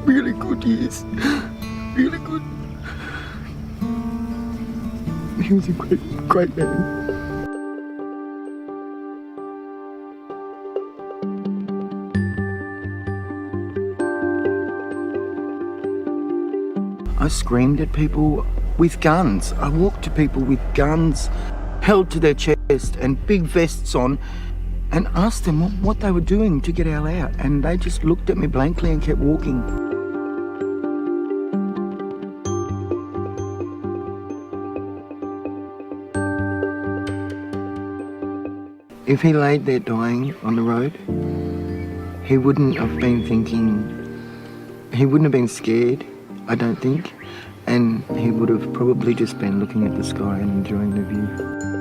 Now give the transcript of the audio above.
really good years. Really good. He was a great man. I screamed at people with guns. I walked to people with guns held to their chest and big vests on and asked them what they were doing to get Al out. And they just looked at me blankly and kept walking. If he laid there dying on the road, he wouldn't have been he wouldn't have been scared, I don't think, and he would have probably just been looking at the sky and enjoying the view.